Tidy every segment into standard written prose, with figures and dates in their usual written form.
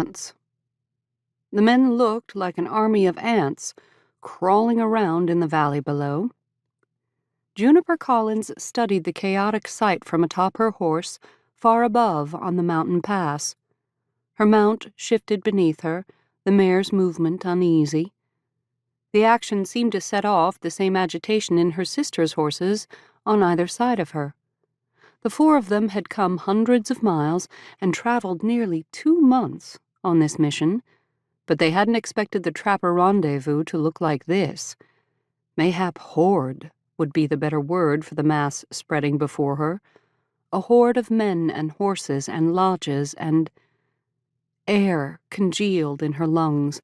months. The men looked like an army of ants crawling around in the valley below. Juniper Collins studied the chaotic sight from atop her horse, far above on the mountain pass. Her mount shifted beneath her, the mare's movement uneasy. The action seemed to set off the same agitation in her sister's horses on either side of her. The four of them had come hundreds of miles and traveled nearly 2 months on this mission, but they hadn't expected the trapper rendezvous to look like this. Mayhap horde would be the better word for the mass spreading before her. A horde of men and horses and lodges and air congealed in her lungs.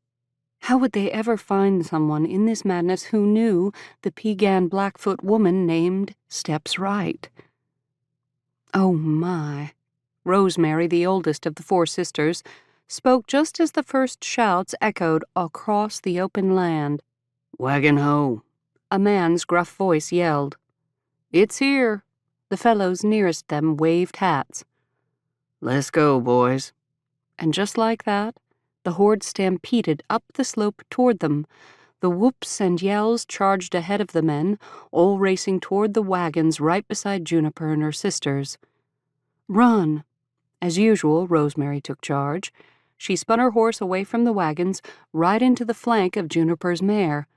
How would they ever find someone in this madness who knew the Piegan Blackfoot woman named Steps Right? Oh my. Rosemary, the oldest of the four sisters, spoke just as the first shouts echoed across the open land. "Wagon ho!" A man's gruff voice yelled. "It's here." The fellows nearest them waved hats. "Let's go, boys." And just like that, the horde stampeded up the slope toward them. The whoops and yells charged ahead of the men, all racing toward the wagons right beside Juniper and her sisters. "Run!" As usual, Rosemary took charge. She spun her horse away from the wagons, right into the flank of Juniper's mare.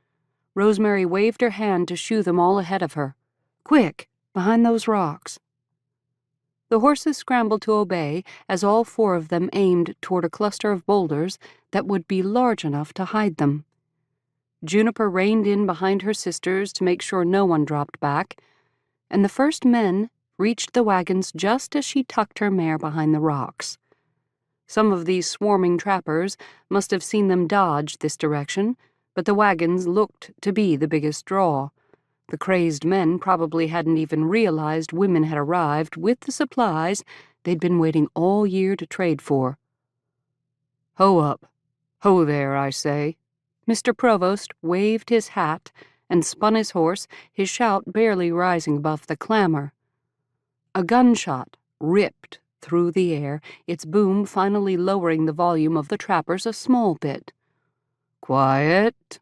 Rosemary waved her hand to shoo them all ahead of her. "Quick, behind those rocks." The horses scrambled to obey as all four of them aimed toward a cluster of boulders that would be large enough to hide them. Juniper reined in behind her sisters to make sure no one dropped back, and the first men reached the wagons just as she tucked her mare behind the rocks. Some of these swarming trappers must have seen them dodge this direction, but the wagons looked to be the biggest draw. The crazed men probably hadn't even realized women had arrived with the supplies they'd been waiting all year to trade for. "Ho up! Ho there, I say!" Mr. Provost waved his hat and spun his horse, his shout barely rising above the clamor. A gunshot ripped through the air, its boom finally lowering the volume of the trappers a small bit. "Quiet!"